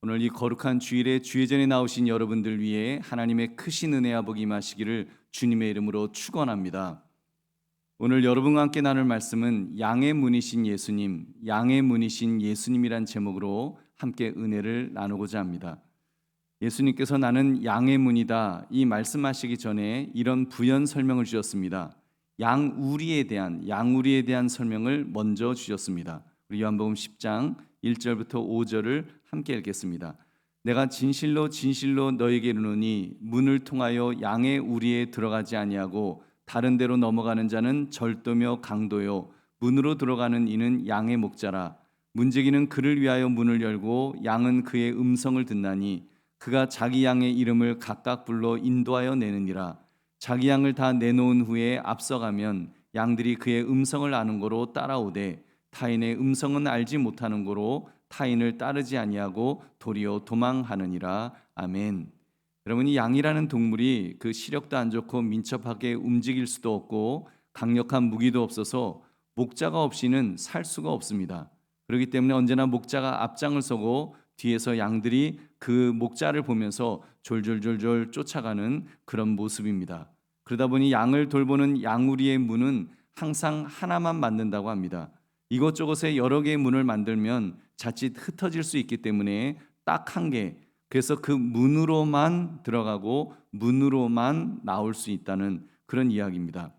오늘 이 거룩한 주일에 주의전에 나오신 여러분들 위해 하나님의 크신 은혜와 복이 임하시기를 주님의 이름으로 축원합니다. 오늘 여러분과 함께 나눌 말씀은 양의 문이신 예수님, 양의 문이신 예수님이란 제목으로 함께 은혜를 나누고자 합니다. 예수님께서 나는 양의 문이다 이 말씀하시기 전에 이런 부연 설명을 주셨습니다. 양우리에 대한 설명을 먼저 주셨습니다. 우리 요한복음 10장 1절부터 5절을 함께 읽겠습니다. 내가 진실로 진실로 너에게 이르노니 문을 통하여 양의 우리에 들어가지 아니하고 다른 데로 넘어가는 자는 절도며 강도요 문으로 들어가는 이는 양의 목자라. 문지기는 그를 위하여 문을 열고 양은 그의 음성을 듣나니 그가 자기 양의 이름을 각각 불러 인도하여 내느니라. 자기 양을 다 내놓은 후에 앞서가면 양들이 그의 음성을 아는 고로 따라오되 타인의 음성은 알지 못하는 고로 타인을 따르지 아니하고 도리어 도망하느니라. 아멘. 여러분, 이 양이라는 동물이 그 시력도 안 좋고 민첩하게 움직일 수도 없고 강력한 무기도 없어서 목자가 없이는 살 수가 없습니다. 그렇기 때문에 언제나 목자가 앞장을 서고 뒤에서 양들이 그 목자를 보면서 졸졸졸졸 쫓아가는 그런 모습입니다. 그러다 보니 양을 돌보는 양우리의 문은 항상 하나만 만든다고 합니다. 이것저것에 여러 개의 문을 만들면 자칫 흩어질 수 있기 때문에 딱 한 개, 그래서 그 문으로만 들어가고 문으로만 나올 수 있다는 그런 이야기입니다.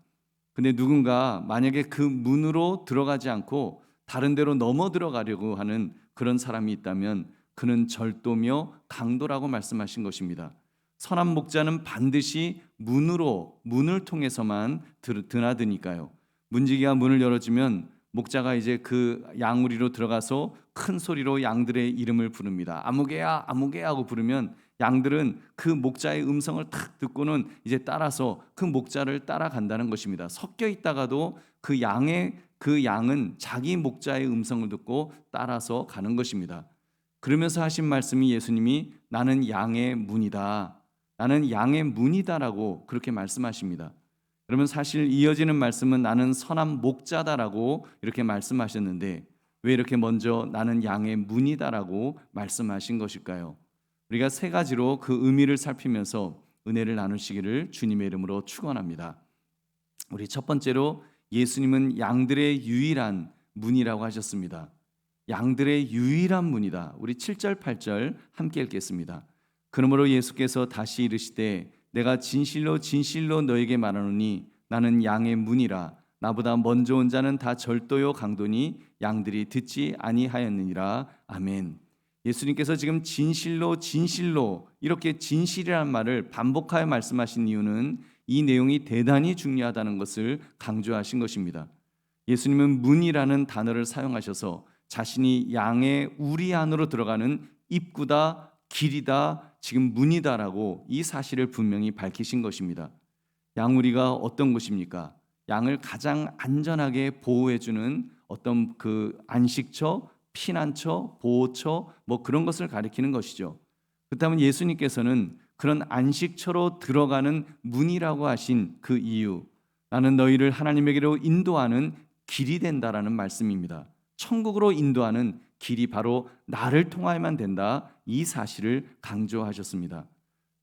근데 누군가 만약에 그 문으로 들어가지 않고 다른 데로 넘어 들어가려고 하는 그런 사람이 있다면 그는 절도며 강도라고 말씀하신 것입니다. 선한 목자는 반드시 문을 통해서만 드나드니까요. 문지기가 문을 열어주면 목자가 이제 그 양우리로 들어가서 큰 소리로 양들의 이름을 부릅니다. 아무개야 아무개 하고 부르면 양들은 그 목자의 음성을 탁 듣고는 이제 따라서 그 목자를 따라간다는 것입니다. 섞여 있다가도 그 양은 자기 목자의 음성을 듣고 따라서 가는 것입니다. 그러면서 하신 말씀이 예수님이 나는 양의 문이다. 나는 양의 문이다라고 그렇게 말씀하십니다. 여러분, 사실 이어지는 말씀은 나는 선한 목자다라고 이렇게 말씀하셨는데 왜 이렇게 먼저 나는 양의 문이다라고 말씀하신 것일까요? 우리가 세 가지로 그 의미를 살피면서 은혜를 나누시기를 주님의 이름으로 축원합니다. 우리 첫 번째로 예수님은 양들의 유일한 문이라고 하셨습니다. 양들의 유일한 문이다. 우리 7절 8절 함께 읽겠습니다. 그러므로 예수께서 다시 이르시되 내가 진실로 진실로 너에게 말하노니 나는 양의 문이라. 나보다 먼저 온 자는 다 절도요 강도니 양들이 듣지 아니하였느니라. 아멘. 예수님께서 지금 진실로 진실로 이렇게 진실이라는 말을 반복하여 말씀하신 이유는 이 내용이 대단히 중요하다는 것을 강조하신 것입니다. 예수님은 문이라는 단어를 사용하셔서 자신이 양의 우리 안으로 들어가는 입구다, 길이다, 지금 문이다라고 이 사실을 분명히 밝히신 것입니다. 양우리가 어떤 곳입니까? 양을 가장 안전하게 보호해주는 어떤 그 안식처, 피난처, 보호처 뭐 그런 것을 가리키는 것이죠. 그렇다면 예수님께서는 그런 안식처로 들어가는 문이라고 하신 그 이유, 나는 너희를 하나님에게로 인도하는 길이 된다라는 말씀입니다. 천국으로 인도하는 길이 바로 나를 통하여만 된다, 이 사실을 강조하셨습니다.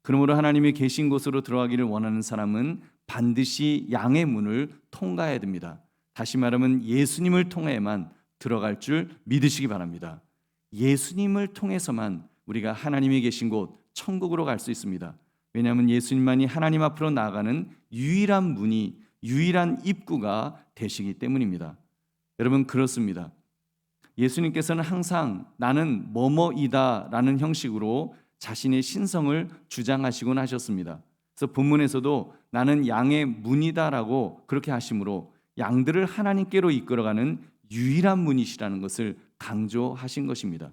그러므로 하나님이 계신 곳으로 들어가기를 원하는 사람은 반드시 양의 문을 통과해야 됩니다. 다시 말하면 예수님을 통해야만 들어갈 줄 믿으시기 바랍니다. 예수님을 통해서만 우리가 하나님이 계신 곳 천국으로 갈 수 있습니다. 왜냐하면 예수님만이 하나님 앞으로 나아가는 유일한 문이, 유일한 입구가 되시기 때문입니다. 여러분, 그렇습니다. 예수님께서는 항상 나는 뭐뭐이다 라는 형식으로 자신의 신성을 주장하시곤 하셨습니다. 그래서 본문에서도 나는 양의 문이다 라고 그렇게 하심으로 양들을 하나님께로 이끌어가는 유일한 문이시라는 것을 강조하신 것입니다.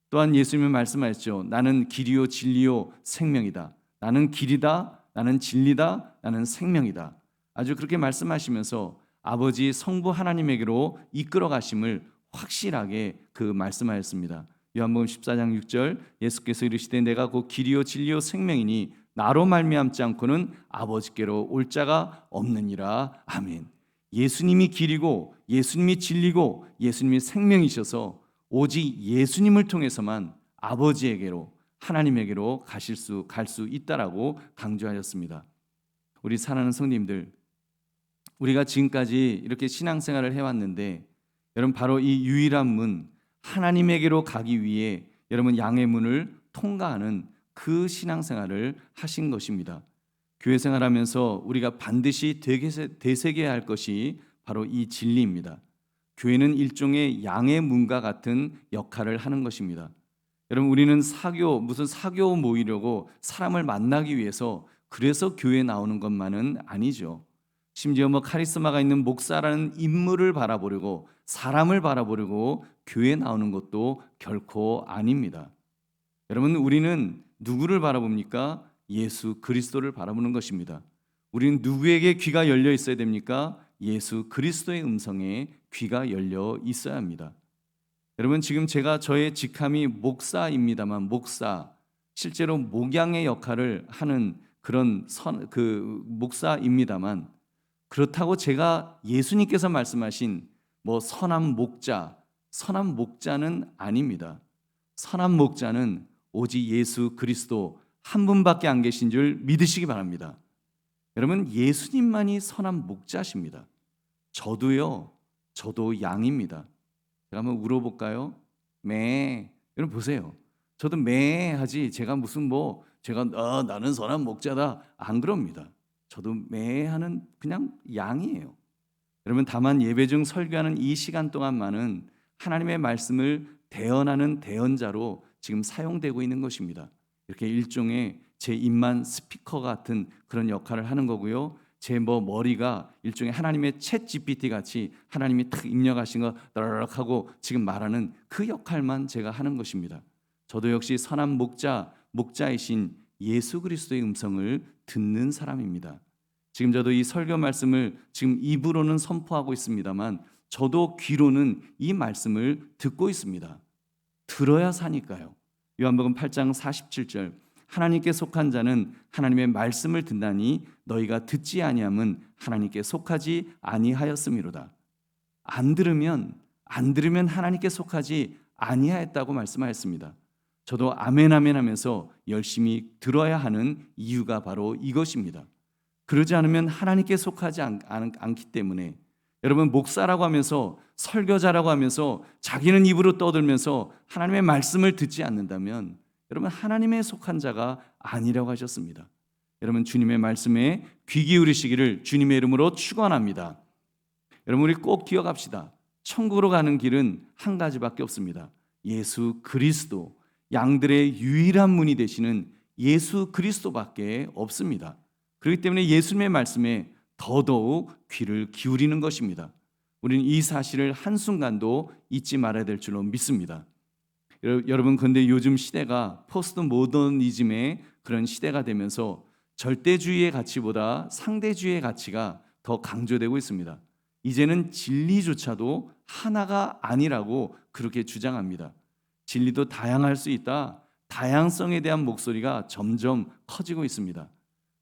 또한 예수님은 말씀하셨죠. 나는 길이요 진리요 생명이다. 나는 길이다, 나는 진리다, 나는 생명이다. 아주 그렇게 말씀하시면서 아버지 성부 하나님에게로 이끌어 가심을 확실하게 그 말씀하였습니다. 요한복음 14장 6절 예수께서 이르시되 내가 곧 길이요 진리요 생명이니 나로 말미암지 않고는 아버지께로 올 자가 없느니라. 아멘. 예수님이 길이고 예수님이 진리고 예수님이 생명이셔서 오직 예수님을 통해서만 아버지에게로, 하나님에게로 갈 수 있다라고 강조하셨습니다. 우리 사랑하는 성도님들, 우리가 지금까지 이렇게 신앙생활을 해왔는데 여러분, 바로 이 유일한 문, 하나님에게로 가기 위해 여러분 양의 문을 통과하는 그 신앙생활을 하신 것입니다. 교회 생활하면서 우리가 반드시 되새겨야 할 것이 바로 이 진리입니다. 교회는 일종의 양의 문과 같은 역할을 하는 것입니다. 여러분, 우리는 무슨 사교 모이려고 사람을 만나기 위해서 그래서 교회에 나오는 것만은 아니죠. 심지어 카리스마가 있는 목사라는 인물을 바라보려고, 사람을 바라보려고 교회에 나오는 것도 결코 아닙니다. 여러분, 우리는 누구를 바라봅니까? 예수 그리스도를 바라보는 것입니다. 우리는 누구에게 귀가 열려 있어야 됩니까? 예수 그리스도의 음성에 귀가 열려 있어야 합니다. 여러분, 지금 저의 직함이 목사입니다만, 실제로 목양의 역할을 하는 그런 목사입니다만, 그렇다고 제가 예수님께서 말씀하신 선한 목자는 아닙니다. 선한 목자는 오직 예수 그리스도 한 분밖에 안 계신 줄 믿으시기 바랍니다. 여러분, 예수님만이 선한 목자십니다. 저도 양입니다. 제가 한번 울어볼까요? 매. 여러분 보세요. 저도 매 하지 제가 나는 선한 목자다 안 그럽니다. 저도 매 하는 그냥 양이에요. 여러분, 다만 예배 중 설교하는 이 시간 동안만은 하나님의 말씀을 대언하는 대언자로 지금 사용되고 있는 것입니다. 이렇게 일종의 제 입만 스피커 같은 그런 역할을 하는 거고요. 제 머리가 일종의 하나님의 챗 GPT 같이 하나님이 탁 입력하신 거 따라락 하고 지금 말하는 그 역할만 제가 하는 것입니다. 저도 역시 선한 목자이신 예수 그리스도의 음성을 듣는 사람입니다. 지금 저도 이 설교 말씀을 지금 입으로는 선포하고 있습니다만 저도 귀로는 이 말씀을 듣고 있습니다. 들어야 사니까요. 요한복음 8장 47절, 하나님께 속한 자는 하나님의 말씀을 듣나니 너희가 듣지 아니함은 하나님께 속하지 아니하였음이로다. 안 들으면 하나님께 속하지 아니하였다고 말씀하였습니다. 저도 아멘 하면서 열심히 들어야 하는 이유가 바로 이것입니다. 그러지 않으면 하나님께 속하지 않기 때문에, 여러분, 목사라고 하면서 설교자라고 하면서 자기는 입으로 떠들면서 하나님의 말씀을 듣지 않는다면 여러분, 하나님의 속한 자가 아니라고 하셨습니다. 여러분, 주님의 말씀에 귀 기울이시기를 주님의 이름으로 축원합니다. 여러분, 우리 꼭 기억합시다. 천국으로 가는 길은 한 가지밖에 없습니다. 예수 그리스도, 양들의 유일한 문이 되시는 예수 그리스도밖에 없습니다. 그렇기 때문에 예수님의 말씀에 더더욱 귀를 기울이는 것입니다. 우리는 이 사실을 한순간도 잊지 말아야 될 줄로 믿습니다. 여러분, 그런데 요즘 시대가 포스트 모더니즘의 그런 시대가 되면서 절대주의의 가치보다 상대주의의 가치가 더 강조되고 있습니다. 이제는 진리조차도 하나가 아니라고 그렇게 주장합니다. 진리도 다양할 수 있다. 다양성에 대한 목소리가 점점 커지고 있습니다.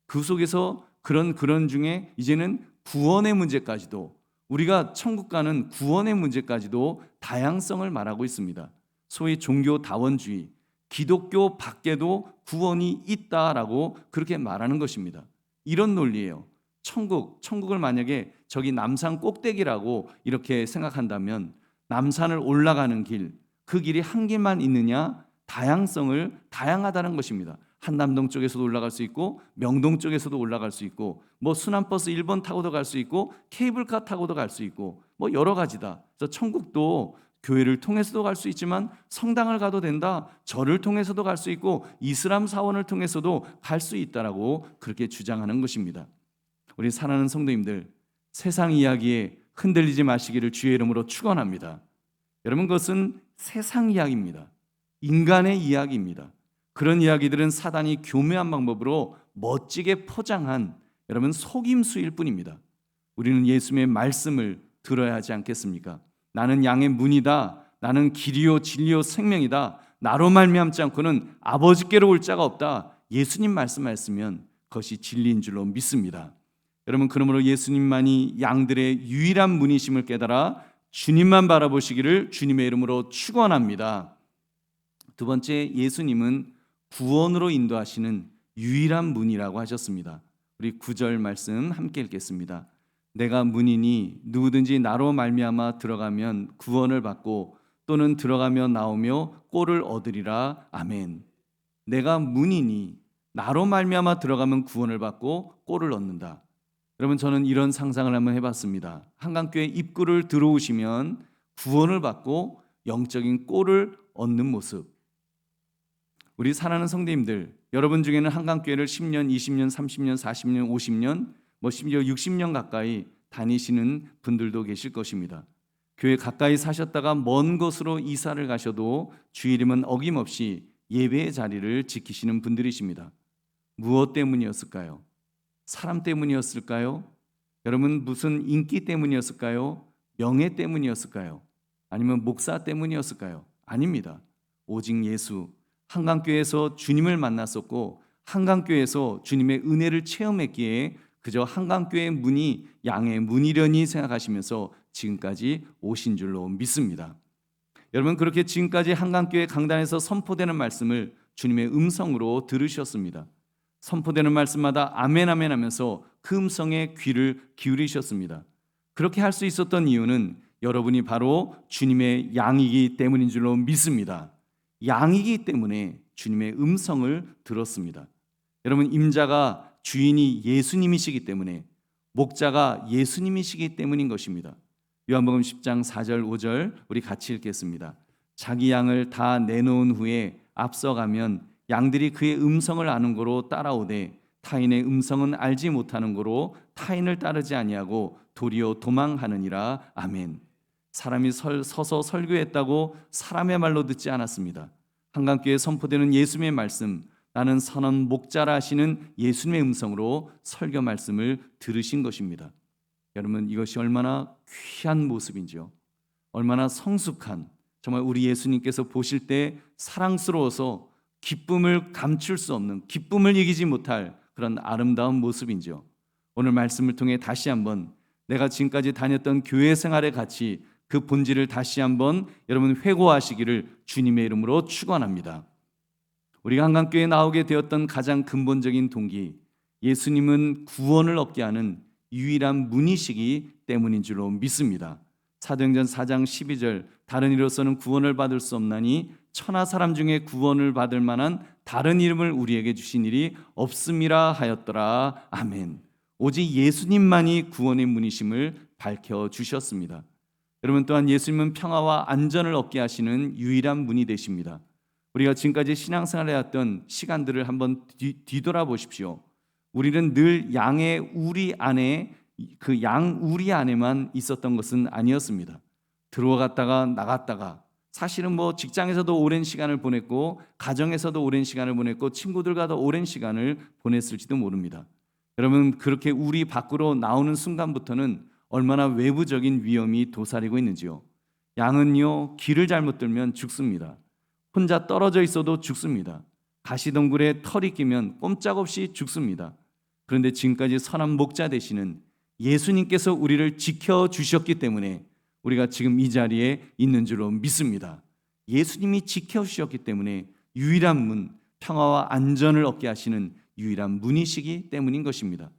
그 속에서 그런 중에 이제는 구원의 문제까지도, 우리가 천국 가는 구원의 문제까지도 다양성을 말하고 있습니다. 소위 종교 다원주의, 기독교 밖에도 구원이 있다라고 그렇게 말하는 것입니다. 이런 논리예요. 천국을 만약에 저기 남산 꼭대기라고 이렇게 생각한다면 남산을 올라가는 길, 그 길이 한 길만 있느냐? 다양하다는 것입니다. 한남동 쪽에서도 올라갈 수 있고, 명동 쪽에서도 올라갈 수 있고, 순환버스 1번 타고도 갈 수 있고, 케이블카 타고도 갈 수 있고, 여러 가지다. 그래서 천국도 교회를 통해서도 갈 수 있지만 성당을 가도 된다. 절을 통해서도 갈 수 있고 이슬람 사원을 통해서도 갈 수 있다라고 그렇게 주장하는 것입니다. 우리 사랑하는 성도님들, 세상 이야기에 흔들리지 마시기를 주의 이름으로 축원합니다. 여러분, 그것은 세상 이야기입니다. 인간의 이야기입니다. 그런 이야기들은 사단이 교묘한 방법으로 멋지게 포장한 여러분 속임수일 뿐입니다. 우리는 예수님의 말씀을 들어야 하지 않겠습니까? 나는 양의 문이다. 나는 길이요 진리요 생명이다. 나로 말미암지 않고는 아버지께로 올 자가 없다. 예수님 말씀하셨으면 그것이 진리인 줄로 믿습니다. 여러분, 그러므로 예수님만이 양들의 유일한 문이심을 깨달아 주님만 바라보시기를 주님의 이름으로 축원합니다. 두 번째, 예수님은 구원으로 인도하시는 유일한 문이라고 하셨습니다. 우리 9절 말씀 함께 읽겠습니다. 내가 문이니 누구든지 나로 말미암아 들어가면 구원을 받고 또는 들어가며 나오며 꼴을 얻으리라. 아멘. 내가 문이니 나로 말미암아 들어가면 구원을 받고 꼴을 얻는다. 여러분, 저는 이런 상상을 한번 해봤습니다. 한강교회 입구를 들어오시면 구원을 받고 영적인 꼴을 얻는 모습. 우리 사랑하는 성도님들, 여러분 중에는 한강교회를 10년, 20년, 30년, 40년, 50년, 심지어 60년 가까이 다니시는 분들도 계실 것입니다. 교회 가까이 사셨다가 먼 곳으로 이사를 가셔도 주일이면 어김없이 예배의 자리를 지키시는 분들이십니다. 무엇 때문이었을까요? 사람 때문이었을까요? 여러분, 무슨 인기 때문이었을까요? 명예 때문이었을까요? 아니면 목사 때문이었을까요? 아닙니다. 오직 예수, 한강교회에서 주님을 만났었고 한강교회에서 주님의 은혜를 체험했기에 그저 한강교회의 문이 양의 문이려니 생각하시면서 지금까지 오신 줄로 믿습니다. 여러분, 그렇게 지금까지 한강교회 강단에서 선포되는 말씀을 주님의 음성으로 들으셨습니다. 선포되는 말씀마다 아멘 아멘 하면서 그 음성에 귀를 기울이셨습니다. 그렇게 할 수 있었던 이유는 여러분이 바로 주님의 양이기 때문인 줄로 믿습니다. 양이기 때문에 주님의 음성을 들었습니다. 여러분, 임자가 주인이 예수님이시기 때문에, 목자가 예수님이시기 때문인 것입니다. 요한복음 10장 4절 5절 우리 같이 읽겠습니다. 자기 양을 다 내놓은 후에 앞서가면 양들이 그의 음성을 아는 고로 따라오되 타인의 음성은 알지 못하는 고로 타인을 따르지 아니하고 도리어 도망하느니라. 아멘. 사람이 서서 설교했다고 사람의 말로 듣지 않았습니다. 한강교회에 선포되는 예수님의 말씀, 나는 선한 목자라 하시는 예수님의 음성으로 설교 말씀을 들으신 것입니다. 여러분, 이것이 얼마나 귀한 모습인지요. 얼마나 성숙한, 정말 우리 예수님께서 보실 때 사랑스러워서 기쁨을 감출 수 없는, 기쁨을 이기지 못할 그런 아름다운 모습인지요. 오늘 말씀을 통해 다시 한번 내가 지금까지 다녔던 교회 생활의 가치, 그 본질을 다시 한번 여러분 회고하시기를 주님의 이름으로 축원합니다. 우리가 한강교회에 나오게 되었던 가장 근본적인 동기, 예수님은 구원을 얻게 하는 유일한 문이시기 때문인 줄로 믿습니다. 사도행전 4장 12절, 다른 이로서는 구원을 받을 수 없나니 천하 사람 중에 구원을 받을 만한 다른 이름을 우리에게 주신 일이 없음이라 하였더라. 아멘. 오직 예수님만이 구원의 문이심을 밝혀주셨습니다. 여러분, 또한 예수님은 평화와 안전을 얻게 하시는 유일한 문이 되십니다. 우리가 지금까지 신앙생활을 해왔던 시간들을 한번 뒤돌아보십시오. 우리는 늘 양의 우리 안에, 그 양 우리 안에만 있었던 것은 아니었습니다. 들어갔다가 나갔다가, 사실은 직장에서도 오랜 시간을 보냈고 가정에서도 오랜 시간을 보냈고 친구들과도 오랜 시간을 보냈을지도 모릅니다. 여러분, 그렇게 우리 밖으로 나오는 순간부터는 얼마나 외부적인 위험이 도사리고 있는지요. 양은요, 길을 잘못 들면 죽습니다. 혼자 떨어져 있어도 죽습니다. 가시덩굴에 털이 끼면 꼼짝없이 죽습니다. 그런데 지금까지 선한 목자 되시는 예수님께서 우리를 지켜주셨기 때문에 우리가 지금 이 자리에 있는 줄로 믿습니다. 예수님이 지켜주셨기 때문에 유일한 문, 평화와 안전을 얻게 하시는 유일한 문이시기 때문인 것입니다.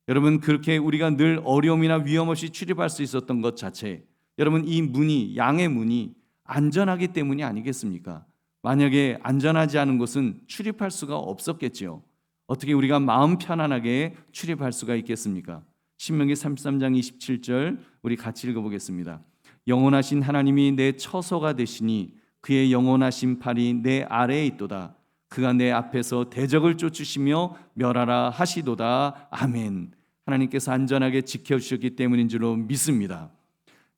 여러분, 그렇게 우리가 늘 어려움이나 위험 없이 출입할 수 있었던 것 자체, 여러분, 이 문이, 양의 문이 안전하기 때문이 아니겠습니까? 만약에 안전하지 않은 곳은 출입할 수가 없었겠지요. 어떻게 우리가 마음 편안하게 출입할 수가 있겠습니까? 신명기 33장 27절 우리 같이 읽어보겠습니다. 영원하신 하나님이 내 처소가 되시니 그의 영원하신 팔이 내 아래에 있도다. 그가 내 앞에서 대적을 쫓으시며 멸하라 하시도다. 아멘. 하나님께서 안전하게 지켜주셨기 때문인 줄로 믿습니다.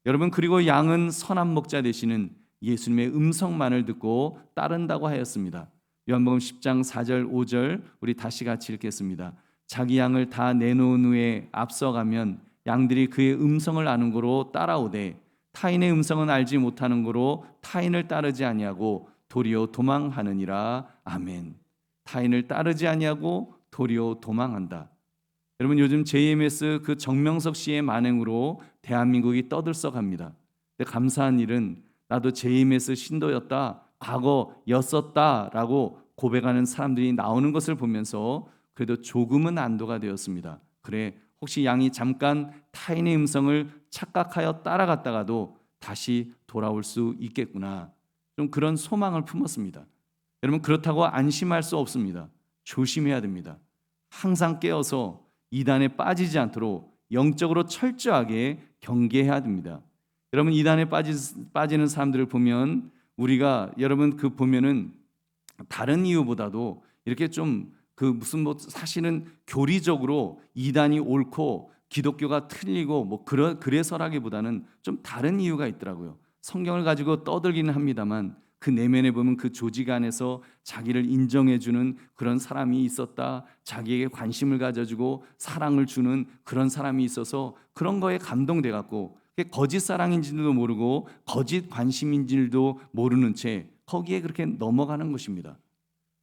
여러분, 그리고 양은 선한 목자 되시는 예수님의 음성만을 듣고 따른다고 하였습니다. 요한복음 10장 4절 5절 우리 다시 같이 읽겠습니다. 자기 양을 다 내놓은 후에 앞서가면 양들이 그의 음성을 아는 고로 따라오되 타인의 음성은 알지 못하는 고로 타인을 따르지 아니하고 도리어 도망하느니라. 아멘. 타인을 따르지 아니하고 도리어 도망한다. 여러분, 요즘 JMS 그 정명석 씨의 만행으로 대한민국이 떠들썩합니다. 근데 감사한 일은 나도 JMS 신도였다, 과거였었다라고 고백하는 사람들이 나오는 것을 보면서 그래도 조금은 안도가 되었습니다. 그래, 혹시 양이 잠깐 타인의 음성을 착각하여 따라갔다가도 다시 돌아올 수 있겠구나, 좀 그런 소망을 품었습니다. 여러분, 그렇다고 안심할 수 없습니다. 조심해야 됩니다. 항상 깨어서 이단에 빠지지 않도록 영적으로 철저하게 경계해야 됩니다. 여러분, 이단에 빠지는 사람들을 보면 우리가, 여러분, 그 보면은 다른 이유보다도 이렇게 좀 그 무슨 뭐 사실은 교리적으로 이단이 옳고 기독교가 틀리고 뭐 그래서라기보다는 좀 다른 이유가 있더라고요. 성경을 가지고 떠들기는 합니다만 그 내면에 보면 그 조직 안에서 자기를 인정해주는 그런 사람이 있었다, 자기에게 관심을 가져주고 사랑을 주는 그런 사람이 있어서 그런 거에 감동돼 갖고 거짓 사랑인지도 모르고 거짓 관심인지도 모르는 채 거기에 그렇게 넘어가는 것입니다.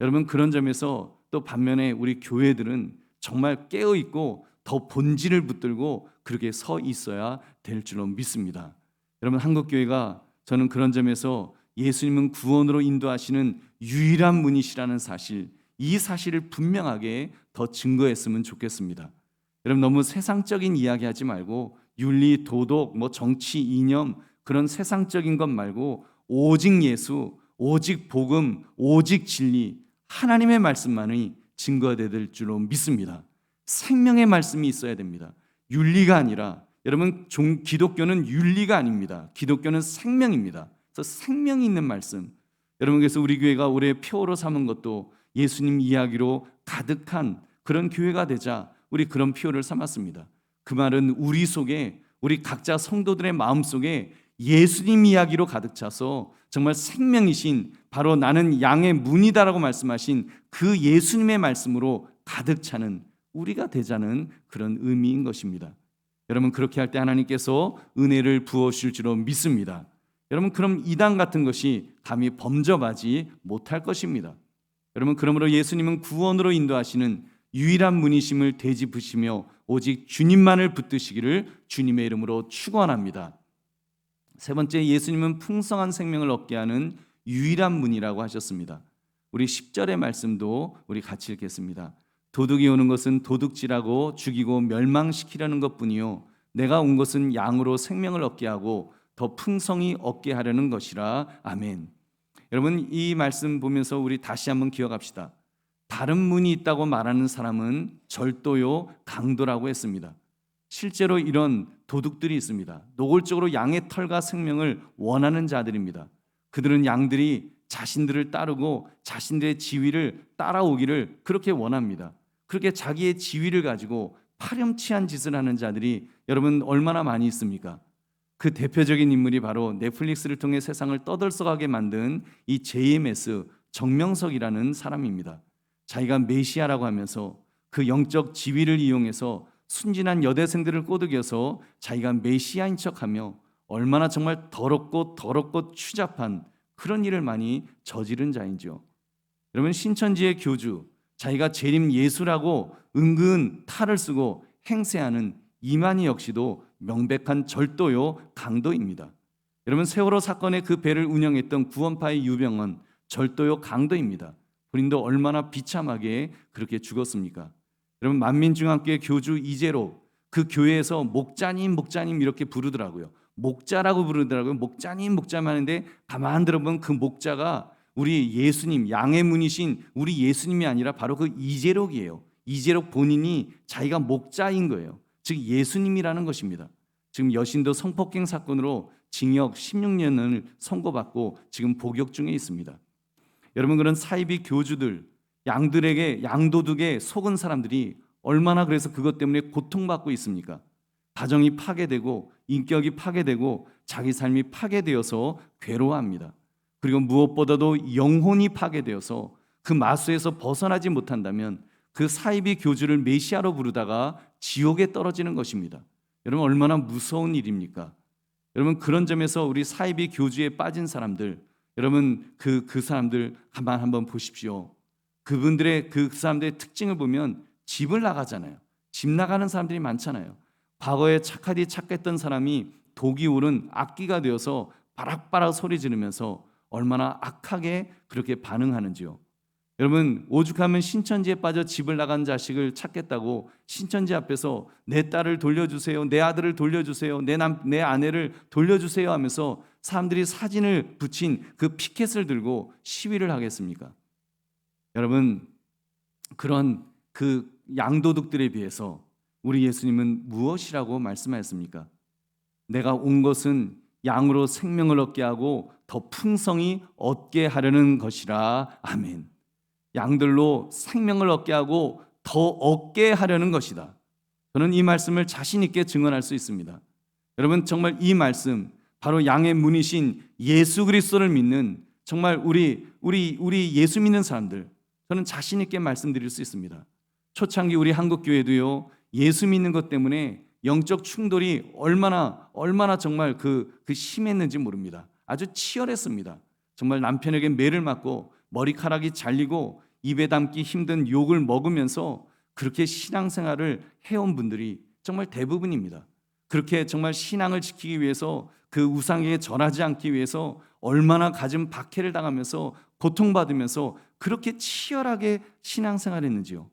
여러분, 그런 점에서 또 반면에 우리 교회들은 정말 깨어 있고 더 본질을 붙들고 그렇게 서 있어야 될 줄로 믿습니다. 여러분, 한국 교회가 저는 그런 점에서 예수님은 구원으로 인도하시는 유일한 분이시라는 사실, 이 사실을 분명하게 더 증거했으면 좋겠습니다. 여러분, 너무 세상적인 이야기하지 말고 윤리, 도덕, 뭐 정치, 이념 그런 세상적인 것 말고 오직 예수, 오직 복음, 오직 진리, 하나님의 말씀만이 증거가 될 줄로 믿습니다. 생명의 말씀이 있어야 됩니다. 윤리가 아니라, 여러분, 기독교는 윤리가 아닙니다. 기독교는 생명입니다. 그래서 생명이 있는 말씀, 여러분, 그래서 우리 교회가 올해 표로 삼은 것도 예수님 이야기로 가득한 그런 교회가 되자 우리 그런 표를 삼았습니다. 그 말은 우리 속에, 우리 각자 성도들의 마음 속에 예수님 이야기로 가득 차서 정말 생명이신, 바로 나는 양의 문이다라고 말씀하신 그 예수님의 말씀으로 가득 차는 우리가 되자는 그런 의미인 것입니다. 여러분, 그렇게 할 때 하나님께서 은혜를 부어주실 줄로 믿습니다. 여러분, 그럼 이단 같은 것이 감히 범접하지 못할 것입니다. 여러분, 그러므로 예수님은 구원으로 인도하시는 유일한 분이심을 되짚으시며 오직 주님만을 붙드시기를 주님의 이름으로 축원합니다. 세 번째, 예수님은 풍성한 생명을 얻게 하는 유일한 문이라고 하셨습니다. 우리 10절의 말씀도 우리 같이 읽겠습니다. 도둑이 오는 것은 도둑질하고 죽이고 멸망시키려는 것뿐이요 내가 온 것은 양으로 생명을 얻게 하고 더 풍성히 얻게 하려는 것이라. 아멘. 여러분, 이 말씀 보면서 우리 다시 한번 기억합시다. 다른 문이 있다고 말하는 사람은 절도요, 강도라고 했습니다. 실제로 이런 도둑들이 있습니다. 노골적으로 양의 털과 생명을 원하는 자들입니다. 그들은 양들이 자신들을 따르고 자신들의 지위를 따라오기를 그렇게 원합니다. 그렇게 자기의 지위를 가지고 파렴치한 짓을 하는 자들이 여러분 얼마나 많이 있습니까? 그 대표적인 인물이 바로 넷플릭스를 통해 세상을 떠들썩하게 만든 이 JMS 정명석이라는 사람입니다. 자기가 메시아라고 하면서 그 영적 지위를 이용해서 순진한 여대생들을 꼬드겨서 자기가 메시아인 척하며 얼마나 정말 더럽고 추잡한 그런 일을 많이 저지른 자인지요. 여러분, 신천지의 교주, 자기가 재림 예수라고 은근 탈을 쓰고 행세하는 이만희 역시도 명백한 절도요, 강도입니다. 여러분, 세월호 사건의 그 배를 운영했던 구원파의 유병헌, 절도요, 강도입니다. 본인도 얼마나 비참하게 그렇게 죽었습니까? 여러분, 만민중앙교회 교주 이재로, 그 교회에서 목자님 이렇게 부르더라고요. 목자라고 부르더라고요. 목자님 하는데 가만 들어보면 그 목자가 우리 예수님, 양의 문이신 우리 예수님이 아니라 바로 그 이재록이에요. 이재록 본인이 자기가 목자인 거예요. 즉 예수님이라는 것입니다. 지금 여신도 성폭행 사건으로 징역 16년을 선고받고 지금 복역 중에 있습니다. 여러분, 그런 사이비 교주들, 양도둑에 속은 사람들이 얼마나 그래서 그것 때문에 고통받고 있습니까? 가정이 파괴되고 인격이 파괴되고 자기 삶이 파괴되어서 괴로워합니다. 그리고 무엇보다도 영혼이 파괴되어서 그 마수에서 벗어나지 못한다면 그 사이비 교주를 메시아로 부르다가 지옥에 떨어지는 것입니다. 여러분, 얼마나 무서운 일입니까? 여러분, 그런 점에서 우리 사이비 교주에 빠진 사람들, 여러분 그 사람들 한번 보십시오. 그분들의 그 사람들의 특징을 보면 집을 나가잖아요. 집 나가는 사람들이 많잖아요. 과거에 착했던 사람이 독이 오른 악기가 되어서 바락바락 소리 지르면서 얼마나 악하게 그렇게 반응하는지요. 여러분, 오죽하면 신천지에 빠져 집을 나간 자식을 찾겠다고 신천지 앞에서 내 딸을 돌려주세요, 내 아들을 돌려주세요, 내 아내를 돌려주세요 하면서 사람들이 사진을 붙인 그 피켓을 들고 시위를 하겠습니까? 여러분, 그런 그 양도둑들에 비해서 우리 예수님은 무엇이라고 말씀하셨습니까? 내가 온 것은 양으로 생명을 얻게 하고 더 풍성히 얻게 하려는 것이라. 아멘. 양들로 생명을 얻게 하고 더 얻게 하려는 것이다. 저는 이 말씀을 자신 있게 증언할 수 있습니다. 여러분, 정말 이 말씀, 바로 양의 문이신 예수 그리스도를 믿는 정말 우리 예수 믿는 사람들, 저는 자신 있게 말씀드릴 수 있습니다. 초창기 우리 한국 교회도요, 예수 믿는 것 때문에 영적 충돌이 얼마나 정말 그 심했는지 모릅니다. 아주 치열했습니다. 정말 남편에게 매를 맞고 머리카락이 잘리고 입에 담기 힘든 욕을 먹으면서 그렇게 신앙생활을 해온 분들이 정말 대부분입니다. 그렇게 정말 신앙을 지키기 위해서 그 우상에게 절하지 않기 위해서 얼마나 갖은 박해를 당하면서 고통받으면서 그렇게 치열하게 신앙생활했는지요.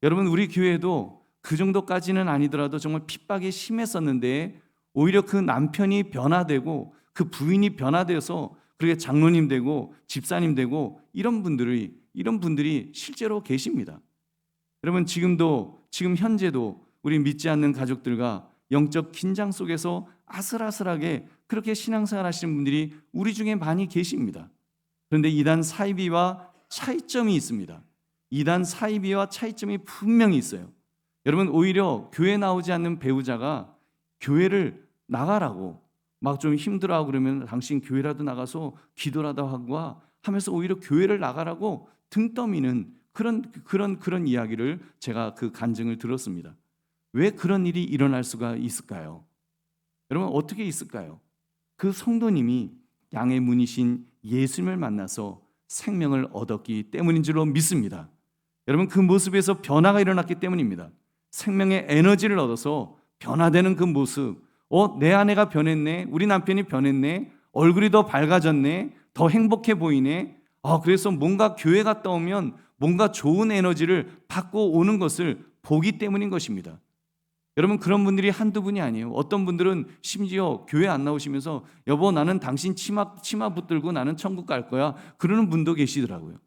여러분, 우리 교회도 그 정도까지는 아니더라도 정말 핍박이 심했었는데 오히려 그 남편이 변화되고 그 부인이 변화되어서 그렇게 장로님 되고 집사님 되고 이런 분들이 실제로 계십니다. 여러분, 지금 현재도 우리 믿지 않는 가족들과 영적 긴장 속에서 아슬아슬하게 그렇게 신앙생활 하시는 분들이 우리 중에 많이 계십니다. 그런데 이단 사이비와 차이점이 있습니다. 이단 사이비와 차이점이 분명히 있어요. 여러분, 오히려 교회 나오지 않는 배우자가 교회를 나가라고 막 좀 힘들어하고 그러면 당신 교회라도 나가서 기도라도 하고 하면서 오히려 교회를 나가라고 등 떠미는 그런 이야기를 제가 그 간증을 들었습니다. 왜 그런 일이 일어날 수가 있을까요? 여러분, 어떻게 있을까요? 그 성도님이 양의 문이신 예수님을 만나서 생명을 얻었기 때문인 줄로 믿습니다. 여러분, 그 모습에서 변화가 일어났기 때문입니다. 생명의 에너지를 얻어서 변화되는 그 모습, 내 아내가 변했네, 우리 남편이 변했네, 얼굴이 더 밝아졌네, 더 행복해 보이네. 그래서 뭔가 교회 갔다 오면 뭔가 좋은 에너지를 받고 오는 것을 보기 때문인 것입니다. 여러분, 그런 분들이 한두 분이 아니에요. 어떤 분들은 심지어 교회 안 나오시면서 여보, 나는 당신 치마 붙들고 나는 천국 갈 거야, 그러는 분도 계시더라고요.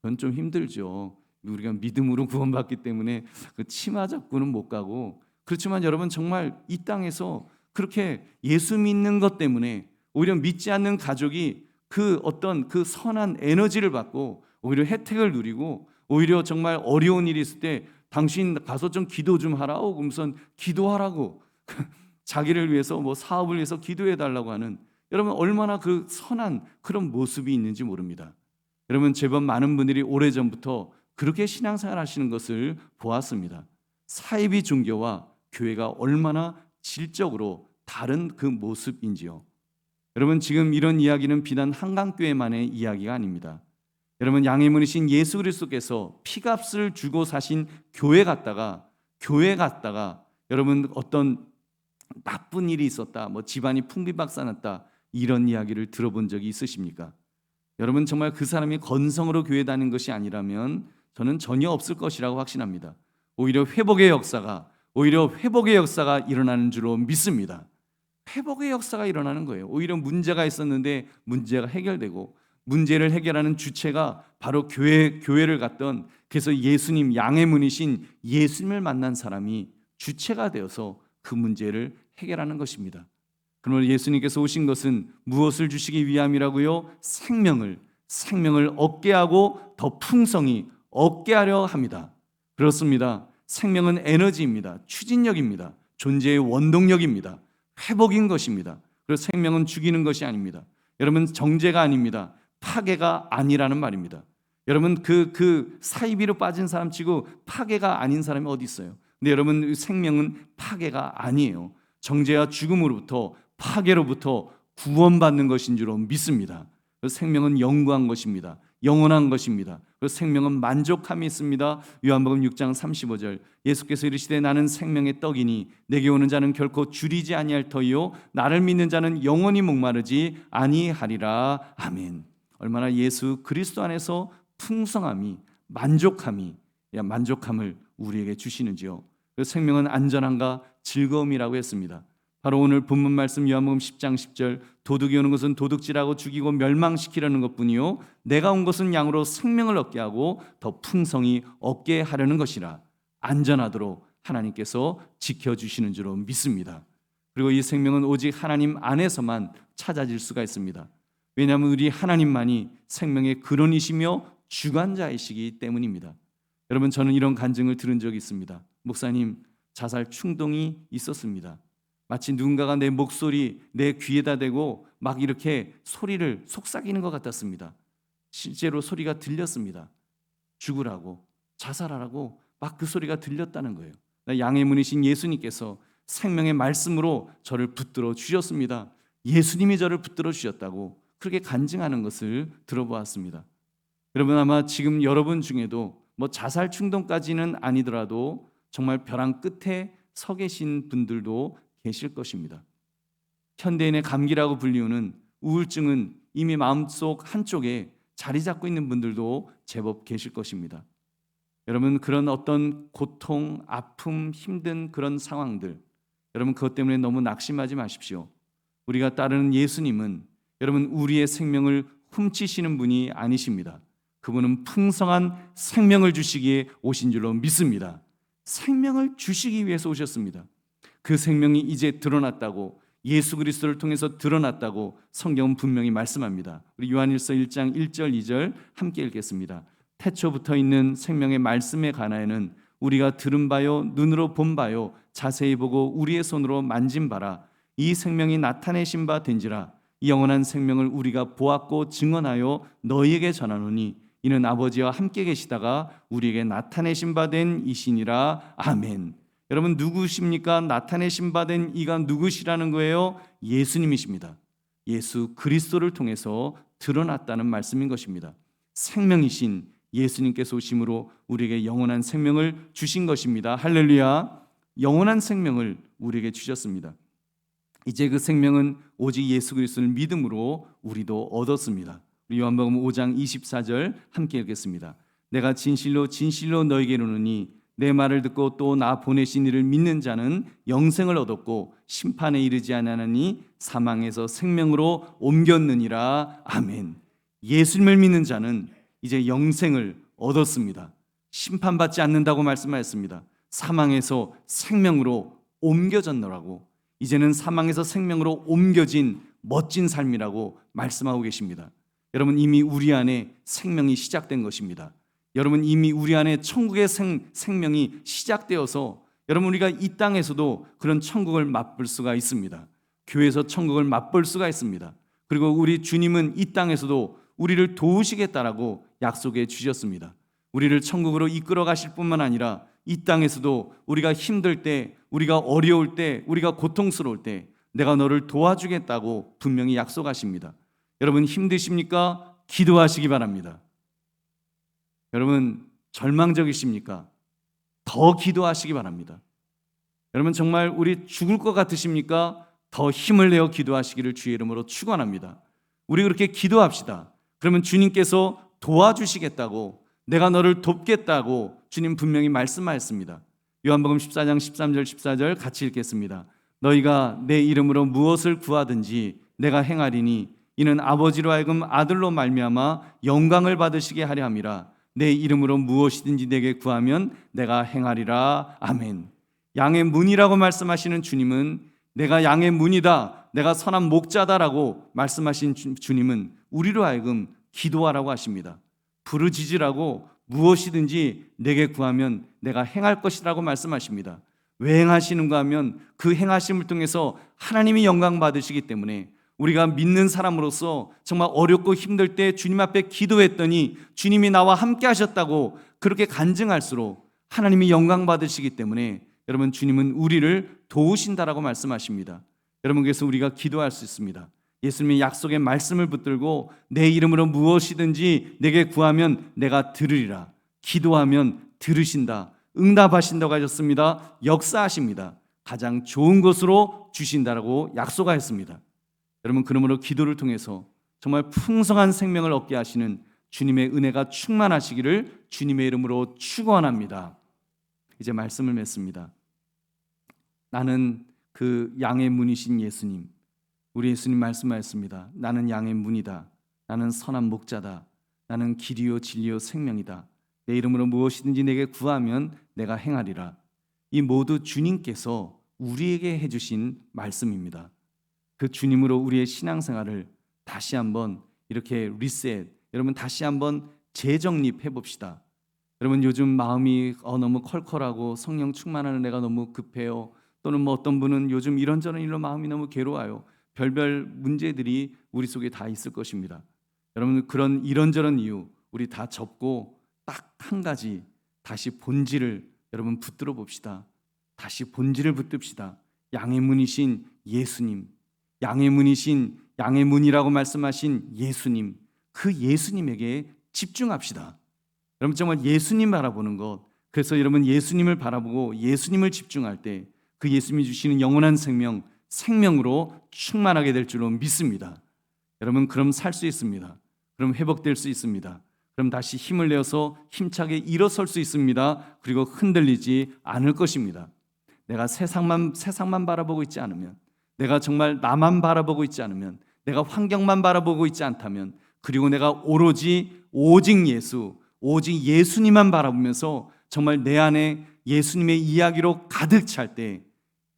그건 좀 힘들죠. 우리가 믿음으로 구원받기 때문에 그 치마 잡고는 못 가고. 그렇지만 여러분, 정말 이 땅에서 그렇게 예수 믿는 것 때문에 오히려 믿지 않는 가족이 그 어떤 그 선한 에너지를 받고 오히려 혜택을 누리고, 오히려 정말 어려운 일이 있을 때 당신 가서 좀 기도 좀 하라고 그러면서 기도하라고 자기를 위해서 사업을 위해서 기도해 달라고 하는, 여러분, 얼마나 그 선한 그런 모습이 있는지 모릅니다. 여러분, 제법 많은 분들이 오래전부터 그렇게 신앙생활 하시는 것을 보았습니다. 사이비 종교와 교회가 얼마나 질적으로 다른 그 모습인지요. 여러분, 지금 이런 이야기는 비단 한강교회만의 이야기가 아닙니다. 여러분, 양의 문이신 예수 그리스도께서 피값을 주고 사신 교회 갔다가 여러분, 어떤 나쁜 일이 있었다, 집안이 풍비박산났다, 이런 이야기를 들어본 적이 있으십니까? 여러분, 정말 그 사람이 건성으로 교회 다닌 것이 아니라면 저는 전혀 없을 것이라고 확신합니다. 오히려 회복의 역사가 일어나는 줄로 믿습니다. 회복의 역사가 일어나는 거예요. 오히려 문제가 있었는데 문제가 해결되고, 문제를 해결하는 주체가 바로 교회를 갔던, 그래서 예수님, 양의 문이신 예수님을 만난 사람이 주체가 되어서 그 문제를 해결하는 것입니다. 그러면 예수님께서 오신 것은 무엇을 주시기 위함이라고요? 생명을 얻게 하고 더 풍성히 얻게 하려 합니다. 그렇습니다. 생명은 에너지입니다. 추진력입니다. 존재의 원동력입니다. 회복인 것입니다. 그래서 생명은 죽이는 것이 아닙니다. 여러분, 정죄가 아닙니다. 파괴가 아니라는 말입니다. 여러분, 그 사이비로 빠진 사람 치고 파괴가 아닌 사람이 어디 있어요? 근데 여러분, 생명은 파괴가 아니에요. 정죄와 죽음으로부터, 파괴로부터 구원받는 것인 줄로 믿습니다. 생명은 영구한 것입니다. 영원한 것입니다. 그 생명은 만족함이 있습니다. 요한복음 6장 35절 예수께서 이르시되 나는 생명의 떡이니 내게 오는 자는 결코 줄이지 아니할 터이요 나를 믿는 자는 영원히 목마르지 아니하리라. 아멘. 얼마나 예수 그리스도 안에서 풍성함이 만족함을 우리에게 주시는지요. 그 생명은 안전함과 즐거움이라고 했습니다. 바로 오늘 본문 말씀 요한복음 10장 10절 도둑이 오는 것은 도둑질하고 죽이고 멸망시키려는 것뿐이요 내가 온 것은 양으로 생명을 얻게 하고 더 풍성히 얻게 하려는 것이라. 안전하도록 하나님께서 지켜주시는 줄로 믿습니다. 그리고 이 생명은 오직 하나님 안에서만 찾아질 수가 있습니다. 왜냐하면 우리 하나님만이 생명의 근원이시며 주관자이시기 때문입니다. 여러분, 저는 이런 간증을 들은 적이 있습니다. 목사님, 자살 충동이 있었습니다. 마치 누군가가 내 목소리 내 귀에다 대고 막 이렇게 소리를 속삭이는 것 같았습니다. 실제로 소리가 들렸습니다. 죽으라고, 자살하라고 막 그 소리가 들렸다는 거예요. 양의 문이신 예수님께서 생명의 말씀으로 저를 붙들어 주셨습니다. 예수님이 저를 붙들어 주셨다고 그렇게 간증하는 것을 들어보았습니다. 여러분, 아마 지금 여러분 중에도 자살 충동까지는 아니더라도 정말 벼랑 끝에 서 계신 분들도 계실 것입니다. 현대인의 감기라고 불리우는 우울증은 이미 마음속 한쪽에 자리 잡고 있는 분들도 제법 계실 것입니다. 여러분, 그런 어떤 고통, 아픔, 힘든 그런 상황들, 여러분 그것 때문에 너무 낙심하지 마십시오. 우리가 따르는 예수님은 여러분 우리의 생명을 훔치시는 분이 아니십니다. 그분은 풍성한 생명을 주시기에 오신 줄로 믿습니다. 생명을 주시기 위해서 오셨습니다. 그 생명이 이제 드러났다고, 예수 그리스도를 통해서 드러났다고 성경은 분명히 말씀합니다. 우리 요한일서 1장 1절 2절 함께 읽겠습니다. 태초부터 있는 생명의 말씀에 관하여는 우리가 들은 바요 눈으로 본 바요 자세히 보고 우리의 손으로 만진 바라. 이 생명이 나타내신 바 된지라. 이 영원한 생명을 우리가 보았고 증언하여 너희에게 전하노니 이는 아버지와 함께 계시다가 우리에게 나타내신 바 된 이시니라. 아멘. 여러분, 누구십니까? 나타내신 바 된 이가 누구시라는 거예요? 예수님이십니다. 예수 그리스도를 통해서 드러났다는 말씀인 것입니다. 생명이신 예수님께서 오심으로 우리에게 영원한 생명을 주신 것입니다. 할렐루야. 영원한 생명을 우리에게 주셨습니다. 이제 그 생명은 오직 예수 그리스도를 믿음으로 우리도 얻었습니다. 우리 요한복음 5장 24절 함께 읽겠습니다. 내가 진실로 진실로 너에게 이르노니 내 말을 듣고 또 나 보내신 이를 믿는 자는 영생을 얻었고 심판에 이르지 아니하나니 사망에서 생명으로 옮겼느니라. 아멘. 예수님을 믿는 자는 이제 영생을 얻었습니다. 심판받지 않는다고 말씀하셨습니다. 사망에서 생명으로 옮겨졌노라고, 이제는 사망에서 생명으로 옮겨진 멋진 삶이라고 말씀하고 계십니다. 여러분, 이미 우리 안에 생명이 시작된 것입니다. 여러분, 이미 우리 안에 천국의 생명이 시작되어서 여러분 우리가 이 땅에서도 그런 천국을 맛볼 수가 있습니다. 교회에서 천국을 맛볼 수가 있습니다. 그리고 우리 주님은 이 땅에서도 우리를 도우시겠다라고 약속해 주셨습니다. 우리를 천국으로 이끌어 가실 뿐만 아니라 이 땅에서도 우리가 힘들 때, 우리가 어려울 때, 우리가 고통스러울 때 내가 너를 도와주겠다고 분명히 약속하십니다. 여러분, 힘드십니까? 기도하시기 바랍니다. 여러분, 절망적이십니까? 더 기도하시기 바랍니다. 여러분, 정말 우리 죽을 것 같으십니까? 더 힘을 내어 기도하시기를 주의 이름으로 축원합니다. 우리 그렇게 기도합시다. 그러면 주님께서 도와주시겠다고, 내가 너를 돕겠다고 주님 분명히 말씀하셨습니다. 요한복음 14장 13절 14절 같이 읽겠습니다. 너희가 내 이름으로 무엇을 구하든지 내가 행하리니 이는 아버지로 하여금 아들로 말미암아 영광을 받으시게 하려 함이라. 내 이름으로 무엇이든지 내게 구하면 내가 행하리라. 아멘. 양의 문이라고 말씀하시는 주님은, 내가 양의 문이다, 내가 선한 목자다라고 말씀하신 주님은 우리로 하여금 기도하라고 하십니다. 부르짖으라고, 무엇이든지 내게 구하면 내가 행할 것이라고 말씀하십니다. 왜 행하시는가 하면 그 행하심을 통해서 하나님이 영광 받으시기 때문에 우리가 믿는 사람으로서 정말 어렵고 힘들 때 주님 앞에 기도했더니 주님이 나와 함께 하셨다고 그렇게 간증할수록 하나님이 영광 받으시기 때문에 여러분, 주님은 우리를 도우신다라고 말씀하십니다. 여러분, 그래서 우리가 기도할 수 있습니다. 예수님의 약속의 말씀을 붙들고 내 이름으로 무엇이든지 내게 구하면 내가 들으리라. 기도하면 들으신다. 응답하신다고 하셨습니다. 역사하십니다. 가장 좋은 것으로 주신다라고 약속하였습니다. 여러분, 그러므로 기도를 통해서 정말 풍성한 생명을 얻게 하시는 주님의 은혜가 충만하시기를 주님의 이름으로 축원합니다. 이제 말씀을 맺습니다. 나는 그 양의 문이신 예수님, 우리 예수님 말씀하였습니다. 나는 양의 문이다. 나는 선한 목자다. 나는 길이요 진리요 생명이다. 내 이름으로 무엇이든지 내게 구하면 내가 행하리라. 이 모두 주님께서 우리에게 해주신 말씀입니다. 그 주님으로 우리의 신앙생활을 다시 한번 이렇게 리셋, 여러분 다시 한번 재정립해 봅시다. 여러분, 요즘 마음이 너무 컬컬하고 성령 충만하는 내가 너무 급해요. 또는 어떤 분은 요즘 이런저런 일로 마음이 너무 괴로워요. 별별 문제들이 우리 속에 다 있을 것입니다. 여러분, 그런 이런저런 이유 우리 다 접고 딱 한 가지 다시 본질을 여러분 붙들어 봅시다. 다시 본질을 붙듭시다. 양의 문이신 예수님, 양의 문이신 양의 문이라고 말씀하신 예수님, 그 예수님에게 집중합시다. 여러분, 정말 예수님 바라보는 것, 그래서 여러분 예수님을 바라보고 예수님을 집중할 때 그 예수님이 주시는 영원한 생명으로 충만하게 될 줄로 믿습니다. 여러분, 그럼 살 수 있습니다. 그럼 회복될 수 있습니다. 그럼 다시 힘을 내어서 힘차게 일어설 수 있습니다. 그리고 흔들리지 않을 것입니다. 내가 세상만 바라보고 있지 않으면, 내가 정말 나만 바라보고 있지 않으면, 내가 환경만 바라보고 있지 않다면, 그리고 내가 오직 예수님만 바라보면서 정말 내 안에 예수님의 이야기로 가득 찰 때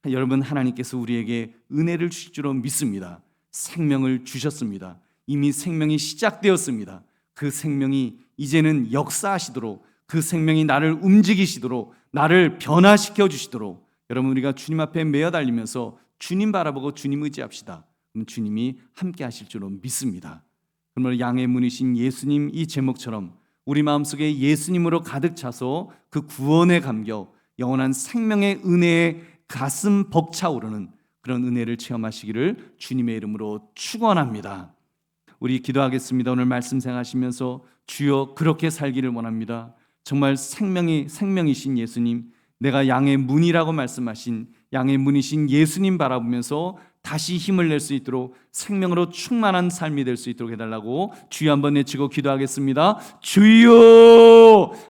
여러분, 하나님께서 우리에게 은혜를 주실 줄로 믿습니다. 생명을 주셨습니다. 이미 생명이 시작되었습니다. 그 생명이 이제는 역사하시도록, 그 생명이 나를 움직이시도록, 나를 변화시켜 주시도록 여러분, 우리가 주님 앞에 매어 달리면서 주님 바라보고 주님 의지합시다. 그럼 주님이 함께 하실 줄로 믿습니다. 그러므로 양의 문이신 예수님, 이 제목처럼 우리 마음속에 예수님으로 가득 차서 그 구원의 감격, 영원한 생명의 은혜에 가슴 벅차오르는 그런 은혜를 체험하시기를 주님의 이름으로 축원합니다. 우리 기도하겠습니다. 오늘 말씀 생각하시면서 주여 그렇게 살기를 원합니다. 정말 생명이신 예수님, 내가 양의 문이라고 말씀하신 양의 문이신 예수님 바라보면서 다시 힘을 낼 수 있도록 생명으로 충만한 삶이 될 수 있도록 해달라고 주여 한번 외치고 기도하겠습니다. 주여!